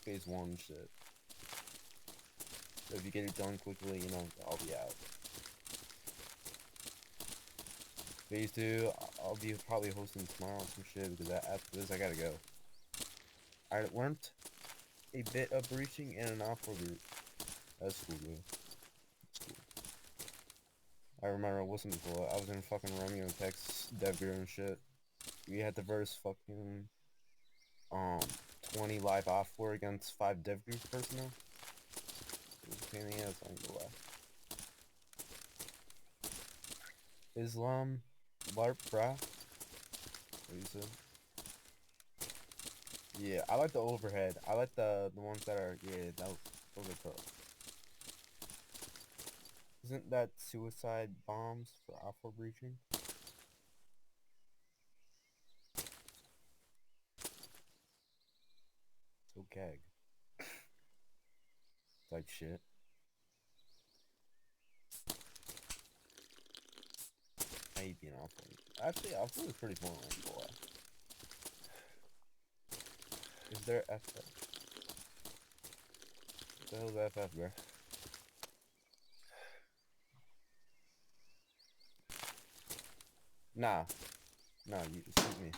phase 1 shit. So if you get it done quickly, you know, I'll be out. Phase 2, I'll be probably hosting tomorrow or some shit, because after this I gotta go. I learned a bit of breaching and an off route. That's cool, dude. That's cool. I remember it wasn't cool. I was in fucking Romeo and Tex dev gear and shit. We had to verse fucking 20 live off war against 5 dev group personnel. It was a pain in the ass, I ain't gonna lie. Islam LARP brah. What you said? Yeah, I like the overhead. I like the ones that are, yeah, those are tough. Isn't that suicide bombs for alpha breaching? So gag. Type shit. I hate being alpha. Actually, alpha is pretty fun, I ain't gonna lie. Is there FF? What the hell's FF, bro? Nah, you shoot me.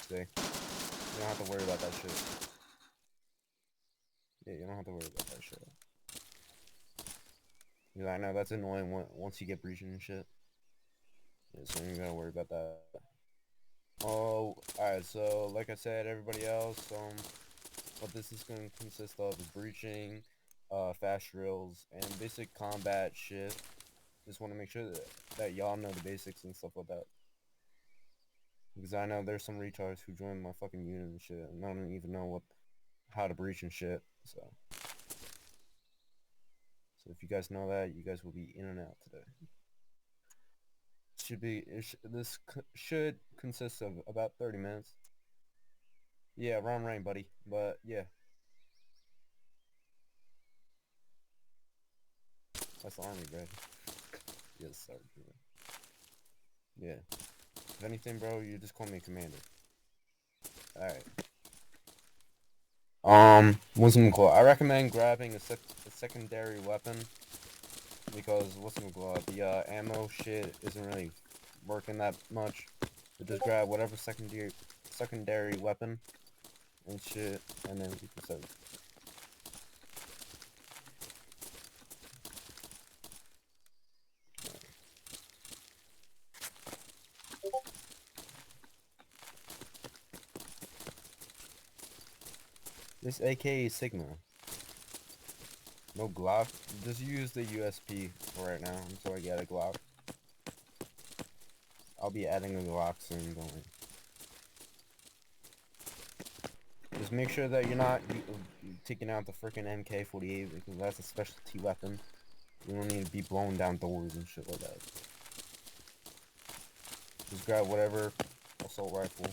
See? You don't have to worry about that shit. Yeah, you don't have to worry about that shit. Yeah, I know that's annoying once you get breaching and shit. Yeah, so you gotta worry about that. Oh, alright, so like I said, everybody else, what this is gonna consist of is breaching, fast drills, and basic combat shit. Just wanna make sure that y'all know the basics and stuff like that. Because I know there's some retards who join my fucking unit and shit, and I don't even know how to breach and shit, so if you guys know that, you guys will be in and out today. This should consist of about 30 minutes. Yeah, round rain, buddy, but yeah. That's the army, bro. Yes, sir, bro. Yeah. If anything, bro, you just call me commander. Alright. What's it called? I recommend grabbing a secondary weapon, because what's it called? The ammo shit isn't really working that much. So just grab whatever secondary weapon and shit, and then you can start. This AK is Sigma. No Glock. Just use the USP for right now until I get a Glock. I'll be adding a Glock soon, don't worry. Just make sure that you're not taking out the freaking MK48, because that's a specialty weapon. You don't need to be blowing down doors and shit like that. Just grab whatever assault rifle,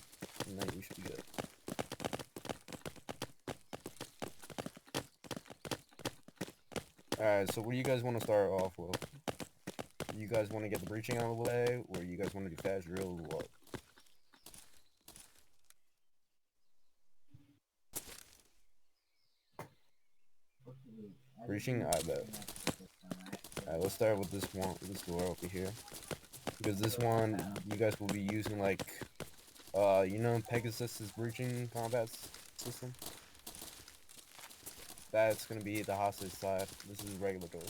and then you should be good. Alright, so what do you guys want to start off with? You guys want to get the breaching out of the way, or you guys want to do fast drill, or what? Breaching? I bet. Alright, let's start with this door over here. Because this one, you guys will be using, like, you know Pegasus's breaching combat system? That's gonna be the hostage side. This is regular door.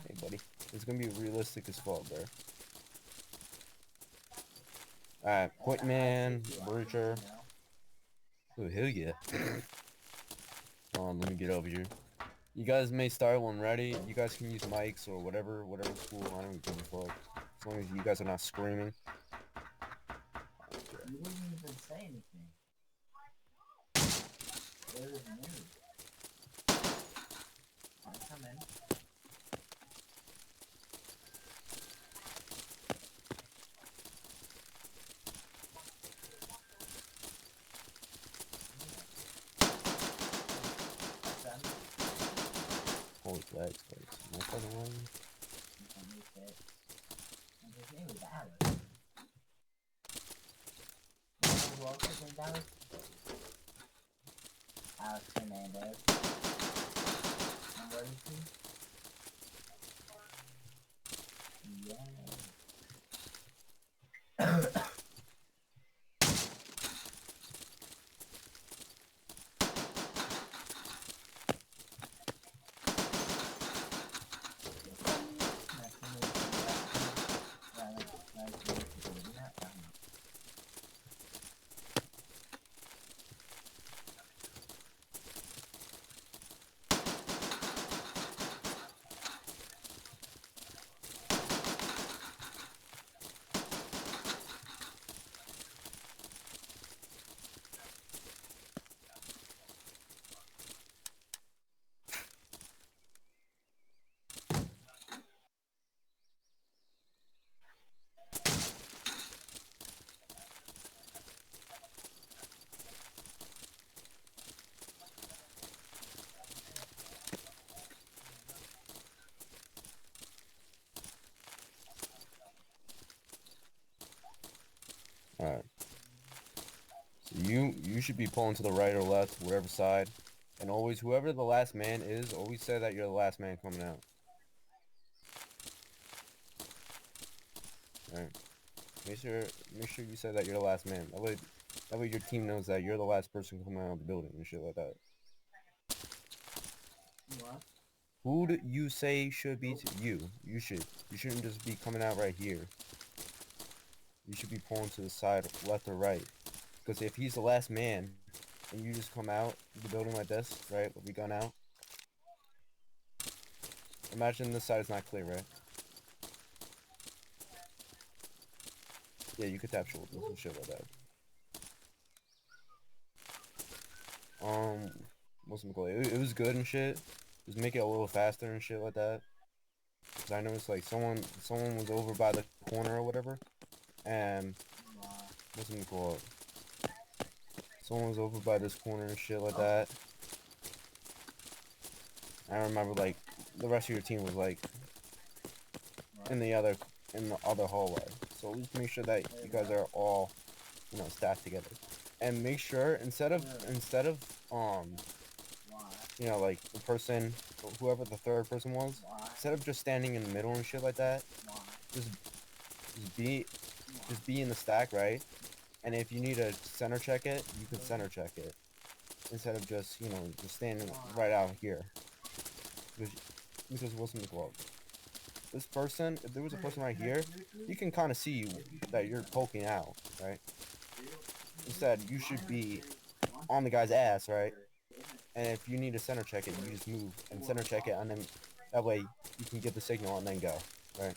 Hey, buddy. It's gonna be realistic as fuck, bro. Alright, point man, breacher. Oh, hell yeah. Hold on, let me get over here. You guys may start when ready. You guys can use mics or whatever's cool. I don't give a fuck. As long as you guys are not screaming. You wouldn't even say anything. Where is me? I'll come in. Holy flags, guys. Am I fucking lying? And his name is Alex. welcome to Dallas. Alex Hernandez. And where is he? Yeah. Alright. So you should be pulling to the right or left, whatever side. And always, whoever the last man is, always say that you're the last man coming out. Alright. Make sure you say that you're the last man. That way your team knows that you're the last person coming out of the building and shit like that. What? Who do you say should be to you? You shouldn't just be coming out right here. You should be pulling to the side, left or right. Because if he's the last man, and you just come out of the building like this, right, with your gun out. Imagine this side is not clear, right? Yeah, you could tap shoulders and shit like that. What's it called? It was good and shit. Just make it a little faster and shit like that. Cause I noticed like someone was over by the corner or whatever, and what's it called? Someone was over by this corner and shit like that. I remember like the rest of your team was like in the other hallway. So just make sure that you guys are all, you know, stacked together. And make sure instead of you know, like the person, whoever the third person was, instead of just standing in the middle and shit like that, just be in the stack, right? And if you need to center check it, you can center check it instead of just, you know, just standing right out here. Because what's in the glove? This person, if there was a person right here, you can kind of see that you're poking out, right? Instead, you should be on the guy's ass, right? And if you need to center check it, you just move and center check it, and then that way you can get the signal and then go, right?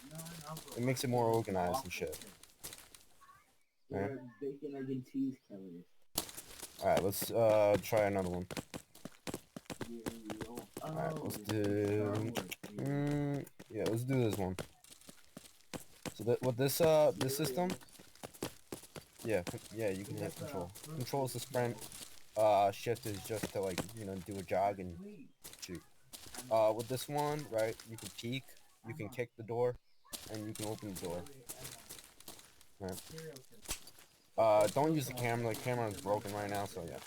It makes it more organized and shit. Right? Alright, let's try another one. Alright, let's do yeah, let's do this one. So that with this system, yeah, you can hit control. Control is the sprint. Shift is just to, like, you know, do a jog and shoot. With this one, right, you can peek, you can kick the door, and you can open the door. Right. Don't use the camera. The camera is broken right now, so yeah.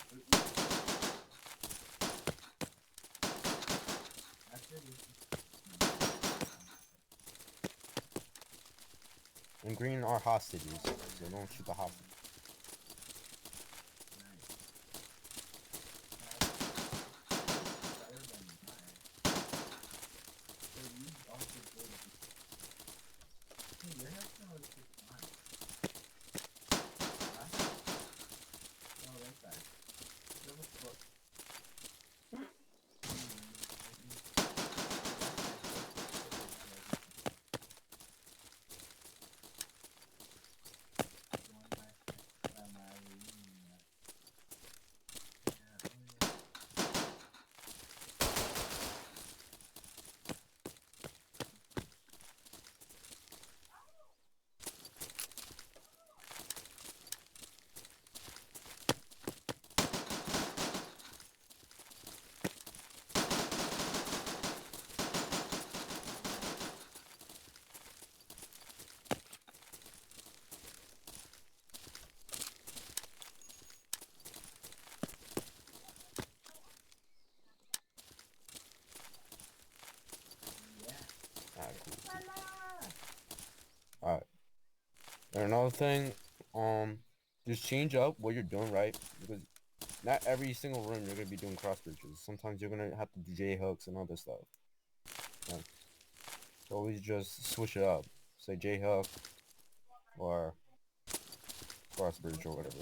And green are hostages, so don't shoot the hostage. And another thing, just change up what you're doing, right? Because not every single room you're gonna be doing cross bridges. Sometimes you're gonna have to do J hooks and other stuff. Right? So always just switch it up. Say J hook or cross bridge or whatever.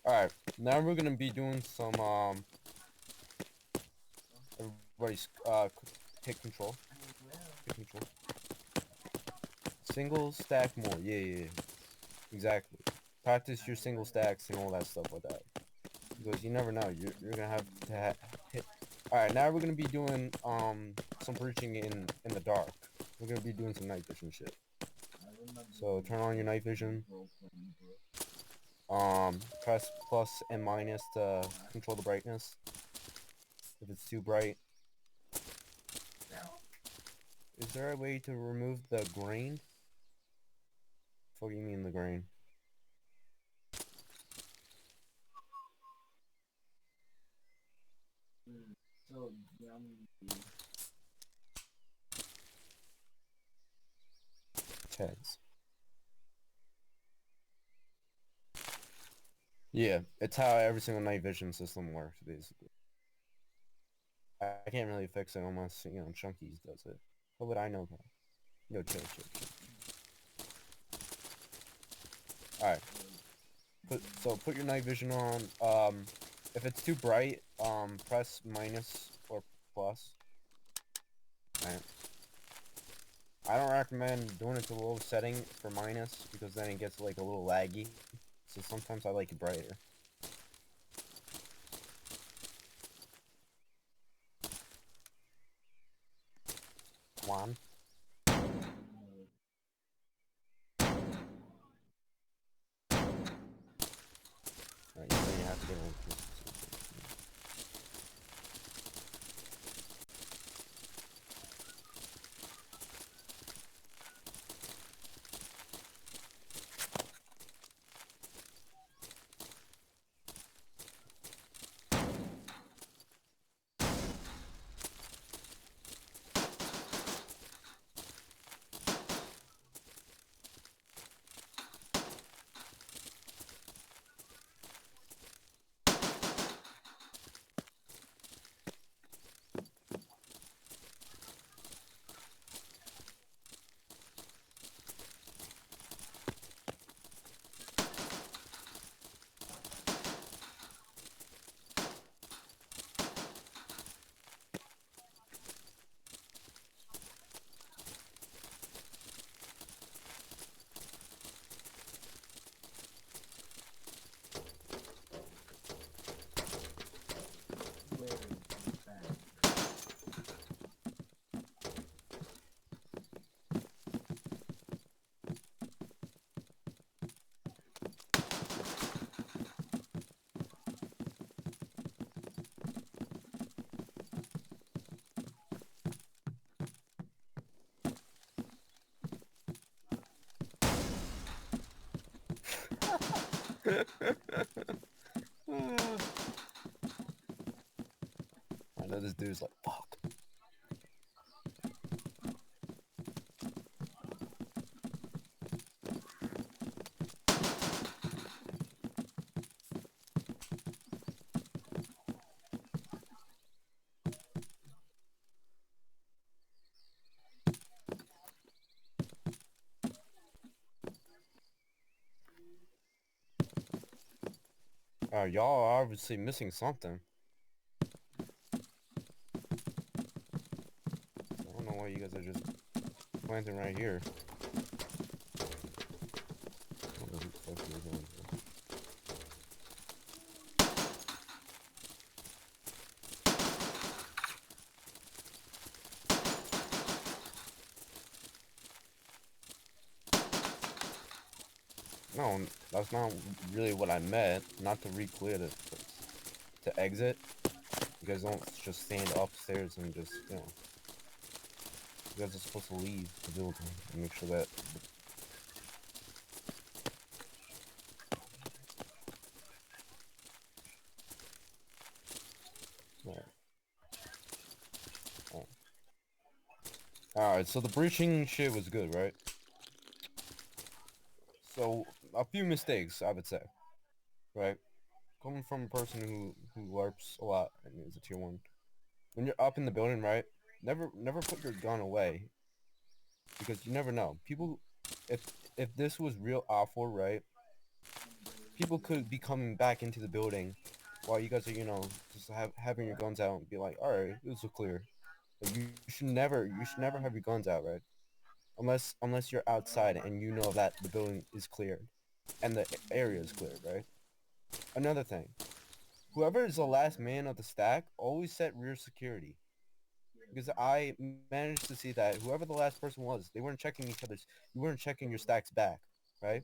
Alright, now we're gonna be doing some everybody's take control. Take control. Single stack more. Yeah. Exactly. Practice your single stacks and all that stuff like that. Because you never know. You're gonna have to hit. Alright, now we're gonna be doing some breaching in the dark. We're gonna be doing some night vision shit. So turn on your night vision. Press plus and minus to control the brightness. If it's too bright. Is there a way to remove the grain? What do you mean the grain? So, Tags. Yeah, it's how every single night vision system works, basically. I can't really fix it unless, you know, Chunkies does it. What would I know about? Yo, chill. Alright. Put your night vision on. If it's too bright, press minus or plus. Alright. I don't recommend doing it to a low setting for minus because then it gets like a little laggy. So sometimes I like it brighter. Come on. Alright, you have to get a I know this dude's like, fuck. Y'all are obviously missing something. I don't know why you guys are just planting right here. I don't know who the fuck you're going for. No, that's not really what I meant. Not to re-clear the to exit. You guys don't just stand upstairs and just, you know. You guys are supposed to leave the building and make sure that. Alright, so the breaching shit was good, right? So few mistakes, I would say, right? Coming from a person who LARPs a lot and is a tier 1. When you're up in the building, right? Never put your gun away, because you never know. People, if if this was real awful, right? People could be coming back into the building while you guys are, just having your guns out and be like, all right, this is clear. But you should never have your guns out, right? Unless you're outside and you know that the building is cleared and the area is cleared, right? Another thing, whoever is the last man of the stack, always set rear security. Because I managed to see that whoever the last person was, they weren't checking each other's, you weren't checking your stacks back, right?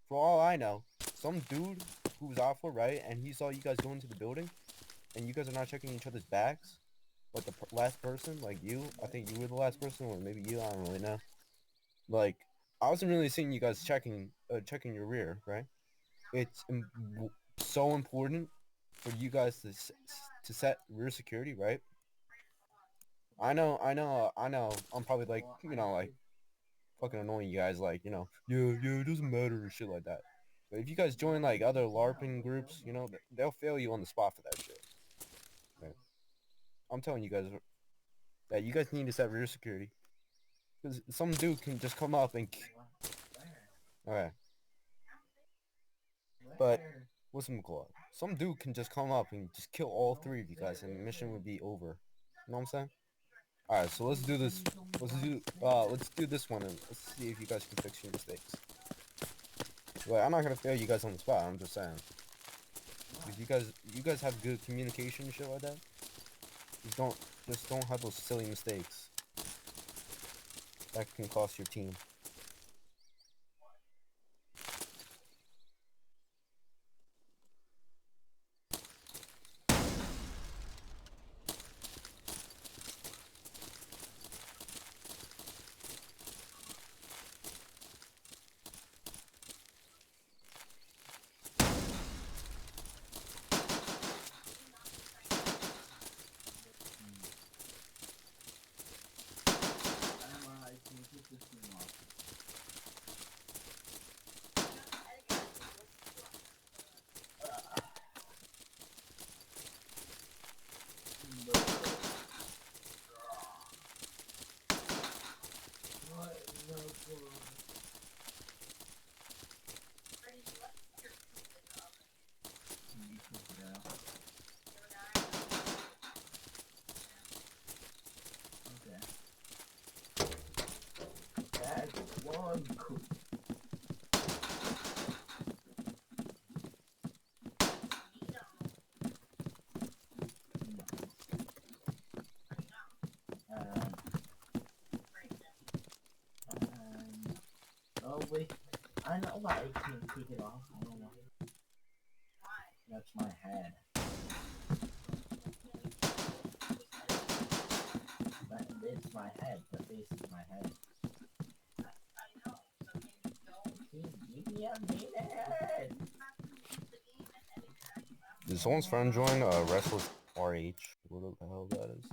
For all I know, some dude who was awful, right, and he saw you guys go into the building, and you guys are not checking each other's backs, like the last person, like you, I think you were the last person, or maybe you, I don't really know. Like, I wasn't really seeing you guys checking your rear, right? It's so important for you guys to set rear security, right? I know. I'm probably like, like fucking annoying you guys, like, yeah, it doesn't matter and shit like that. But if you guys join like other LARPing groups, they'll fail you on the spot for that shit. Right? I'm telling you guys that you guys need to set rear security, because some dude can just come up and. Okay, but what's some call it? Some dude can just come up and just kill all 3 of you guys, and the mission would be over. You know what I'm saying? All right, so let's do this. Let's do this one, and let's see if you guys can fix your mistakes. Well, I'm not gonna fail you guys on the spot. I'm just saying. If you guys have good communication and shit like that, just don't have those silly mistakes that can cost your team. Oh wait, I know why I can't take it off. I don't know. That's my head. It's my head. The face is my head. Give me a minute. Did someone's friend join Restless RH? What the hell that is?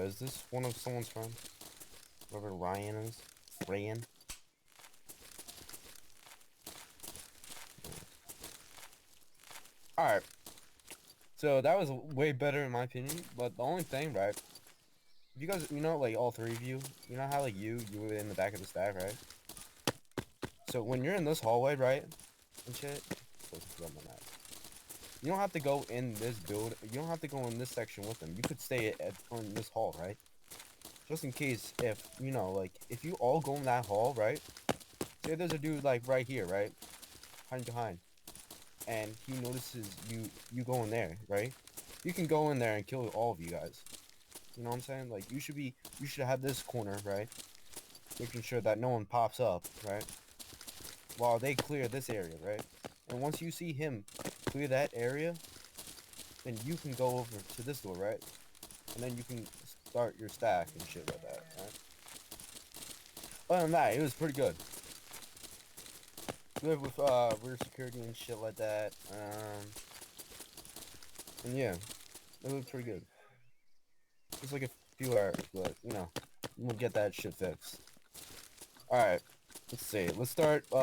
Is this one of someone's friends? Whoever Ryan is? Ryan? Alright. So that was way better in my opinion, but the only thing, right? You guys, like all 3 of you, you know how like you were in the back of the stack, right? So when you're in this hallway, right? And shit. You don't have to go in this build. You don't have to go in this section with them. You could stay on this hall, right? Just in case if, like, if you all go in that hall, right? Say there's a dude, like, right here, right? Hiding behind. And he notices you go in there, right? You can go in there and kill all of you guys. You know what I'm saying? Like, you should have this corner, right? Making sure that no one pops up, right? While they clear this area, right? And once you see him clear that area, then you can go over to this door, right? And then you can start your stack and shit like that, right? Other than that, it was pretty good. Good with rear security and shit like that. And yeah, it was pretty good. It's like a few hours, but you know, we'll get that shit fixed. Alright, let's see. Let's start, you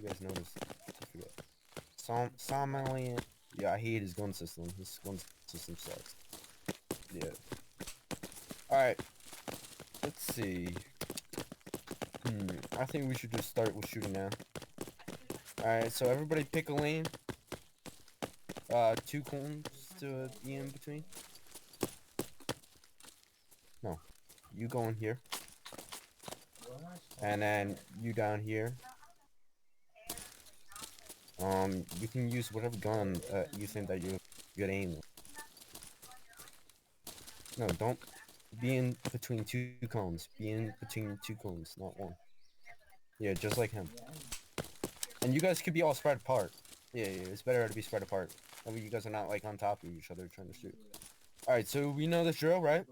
guys notice. I forget. Somalian. Yeah, I hate his gun system. His gun system sucks. Yeah. Alright, let's see. I think we should just start with shooting now. Alright, so everybody pick a lane. 2 cones to be in between. No. You go in here. And then you down here. You can use whatever gun you think that you good aim with. No, don't be in between 2 cones. Be in between 2 cones, not 1. Yeah, just like him. And you guys could be all spread apart. Yeah, it's better to be spread apart. That way you guys are not like on top of each other trying to shoot. Alright, so we know this drill, right?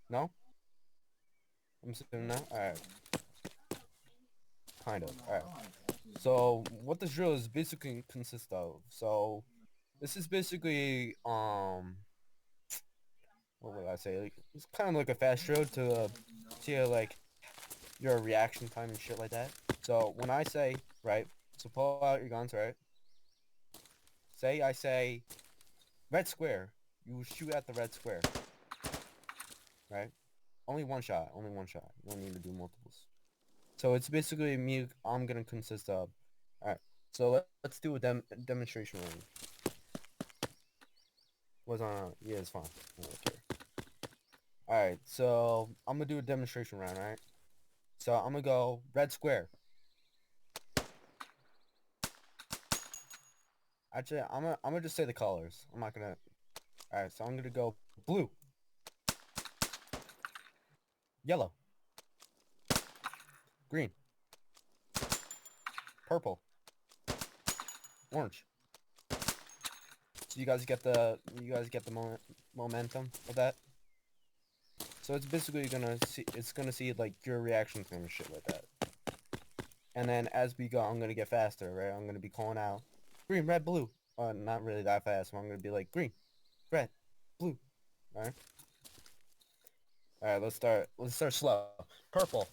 No? I'm assuming no? Alright. Kind of. Alright. So, what this drill is basically consists of. So, this is basically, what would I say? Like, it's kind of like a fast drill to see, like, your reaction time and shit like that. So, when I say, right, so pull out your guns, right? Say, I say, red square. You shoot at the red square. Right? Only one shot. Only one shot. You don't need to do multiples. So it's basically me. I'm gonna consist of. All right. So let's do a demonstration round. Was on. Yeah, it's fine. I don't care. All right. So I'm gonna do a demonstration round. All right. So I'm gonna go red square. Actually, I'm gonna just say the colors. I'm not gonna. All right. So I'm gonna go blue, yellow, green, purple, orange. So you guys get the momentum of that. So it's basically gonna see like your reaction time and shit like that. And then as we go, I'm gonna get faster, right? I'm gonna be calling out green, red, blue. Not really that fast. But I'm gonna be like green, red, blue. All right. All right. Let's start. Let's start slow. Purple.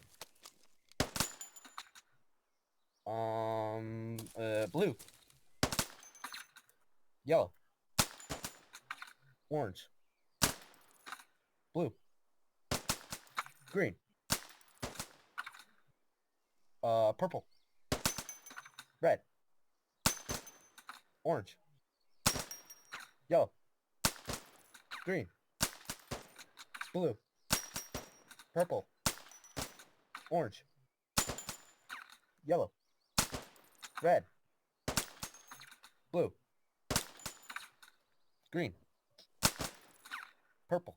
Blue. Yellow. Orange. Blue. Green. Purple. Red. Orange. Yellow. Green. Blue. Purple. Orange. Yellow. Red. Blue. Green. Purple.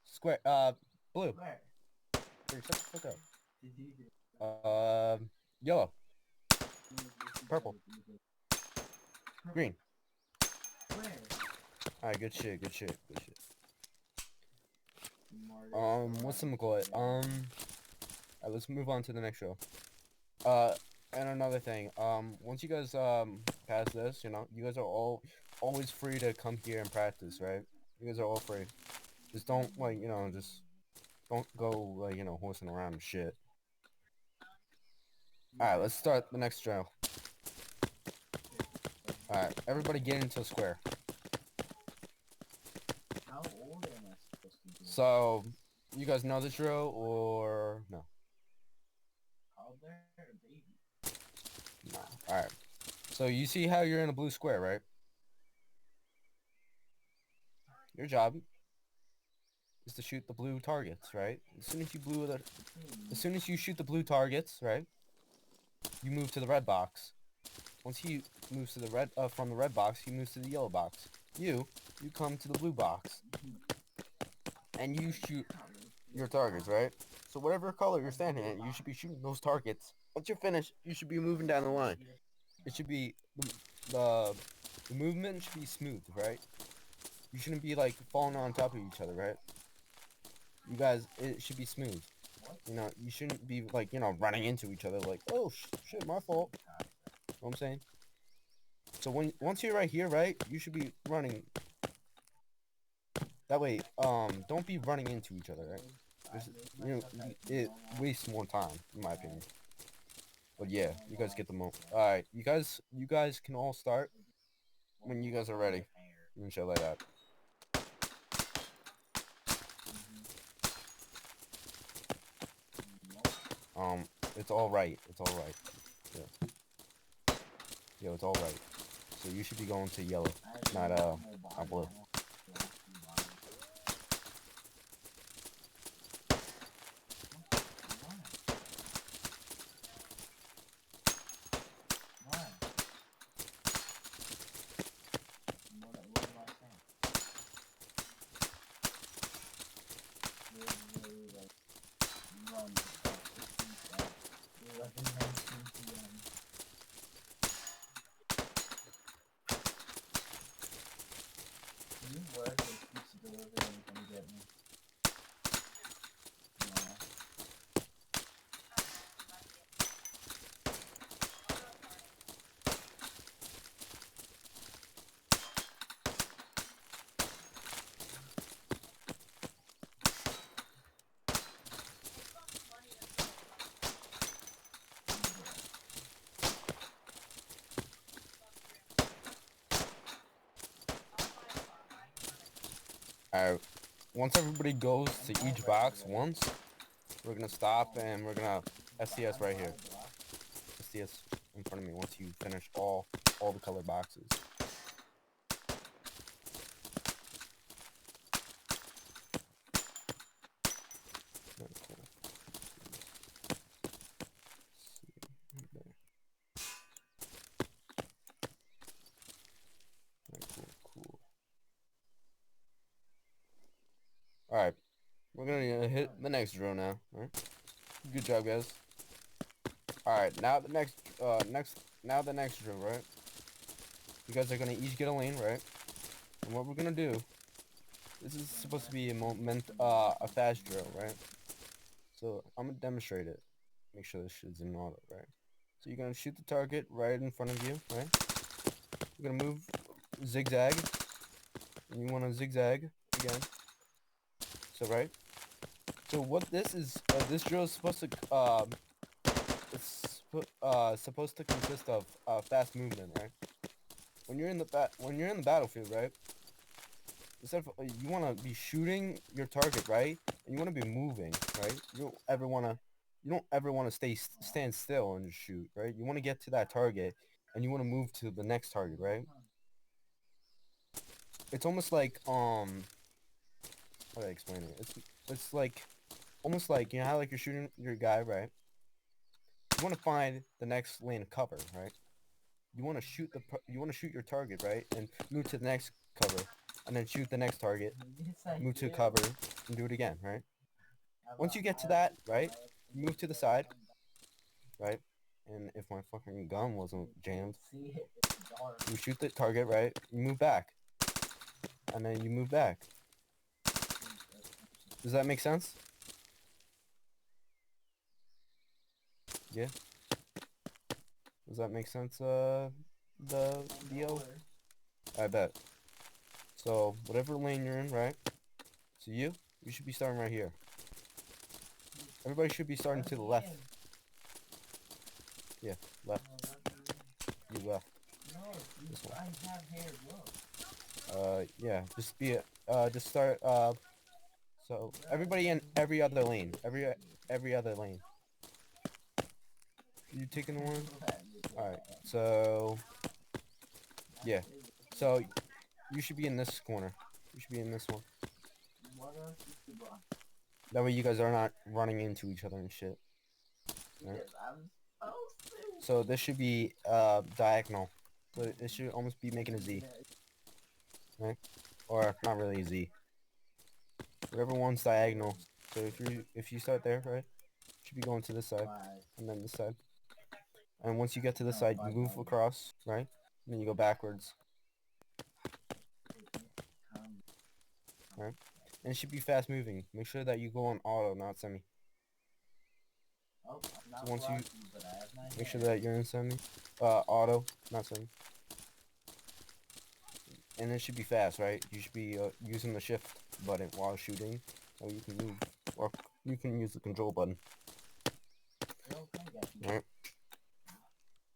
Square. Blue. Shut the fuck up. Yellow. Purple. Green. Alright, good shit, good shit, good shit. What's some call it? Alright, let's move on to the next show. And another thing, once you guys, pass this, you know, you guys are always free to come here and practice, right? You guys are all free. Just don't, like, you know, just don't go, like, you know, horsing around and shit. Alright, let's start the next drill. Alright, everybody get into a square. How old am I supposed to be? So, you guys know the drill, or no? How there, baby? No. Alright. So, you see how you're in a blue square, right? Your job is to shoot the blue targets, right? As soon as you shoot the blue targets, right? You move to the red box. Once he moves to the red, from the red box, he moves to the yellow box. You come to the blue box. And you shoot your targets, right? So whatever color you're standing in, you should be shooting those targets Once you're finished, you should be moving down the line. It should be the the movement should be smooth, right? You shouldn't be like falling on top of each other, right? You guys, it should be smooth. You know, you shouldn't be like, you know, running into each other like, oh shit, my fault. You know what I'm saying? So once you're right here, right, you should be running. That way, don't be running into each other, right? This, you know, it wastes more time, in my opinion. But yeah, you guys get the mo. All right, you guys can all start when you guys are ready. And shit like that. Um, it's all right. It's all right. Yeah, yeah, it's all right. So you should be going to yellow, not blue. All right. Once everybody goes to each box once, we're gonna stop and we're gonna STS right here. STS in front of me once you finish all the color boxes. Very cool. See, there. Very cool. All right, we're gonna hit the next drill now. All right. Good job, guys. All right, now the next drill, right? You guys are gonna each get a lane, right? And what we're gonna do, this is supposed to be a fast drill, right? So I'm gonna demonstrate it. Make sure this shit's in auto, right? So you're gonna shoot the target right in front of you, right? You're gonna move zigzag, and you wanna zigzag again. So right. So what this is, this drill is supposed to supposed to consist of fast movement, right? When you're in the battlefield, right? Instead of you want to be shooting your target, right? And you want to be moving, right? You don't ever want to stand still and just shoot, right? You want to get to that target and you want to move to the next target, right? It's almost like how do I explain it? It's like almost like, you know how like you're shooting your guy, right? You want to find the next lane of cover, right? You want to shoot your target, right? And move to the next cover and then shoot the next target, move to cover and do it again, right? Once you get to that, right, you move to the side, right? And if my fucking gun wasn't jammed, you shoot the target, right? You move back. And then you move back. Does that make sense? Yeah? Does that make sense, the Leo? I bet. So, whatever lane you're in, right? So you should be starting right here. Everybody should be starting to the left. Yeah, left. You left. This one. Yeah, just start, so everybody in every other lane. Every other lane. You taking the one? Alright, so, yeah. So, you should be in this corner. You should be in this one. That way you guys are not running into each other and shit. Right? So this should be, diagonal. So it should almost be making a Z. Right? Or, not really a Z. Whatever one's diagonal. So if you start there, right? You should be going to this side. And then this side. And once you get to the No, side, you move 5,000. across, right? And then you go backwards, Um, right? And it should be fast moving. Make sure that you go on auto, not semi. oh, I'm not So once you blocking, but I have my make sure hand. that you're in semi, auto, not semi. And it should be fast, right? You should be using the shift button while shooting, so you can move, or you can use the control button, Girl, come get me. right?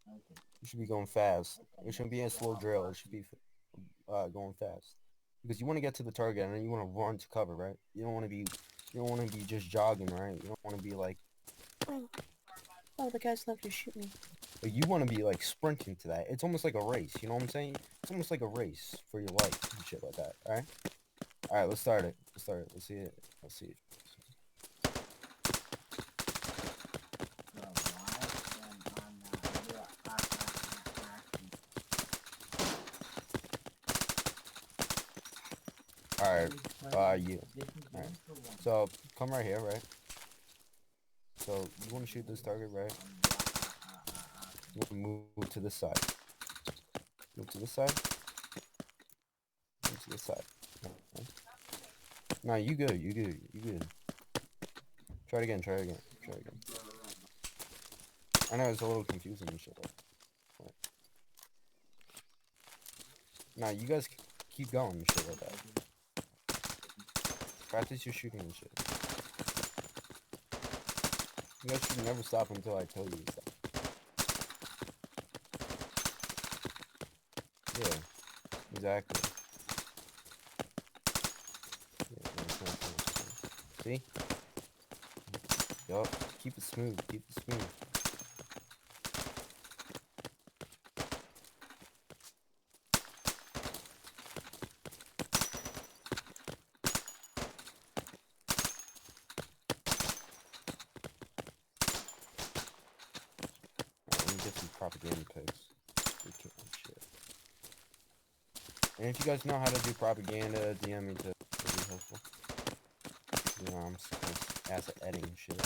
Okay. You should be going fast. Okay, It shouldn't be a next slow I'll drill. block It should you. be going fast, because you want to get to the target and then you want to run to cover, right? You don't want to be just jogging, right? You don't want to be like, oh, the guy's not gonna shoot me. But you want to be like sprinting to that. It's almost like a race. You know what I'm saying? It's almost like a race for your life and shit like that. All right. All right. Let's start it. Let's start it. Let's see it. Let's see it. Bro, why am I not? Bro, All Let me play right. like You. different All right. games for once. So come right here, right? So you want to shoot this target, right? You want to move to this side. Move to this side. Move to this side. Okay. No, you good. You good. You good. Try it again. Try it again. Try it again. I know it's a little confusing and shit. But nah, you guys keep going and shit like that. Practice your shooting and shit. You guys should never stop until I tell you to stop. Yeah, exactly. Yeah, see? Yup. Keep it smooth. Keep it smooth. Alright, let me get some propaganda pics. Shit. And if you guys know how to do propaganda, DM me too. It'd be helpful. You know, I'm just ass at editing shit.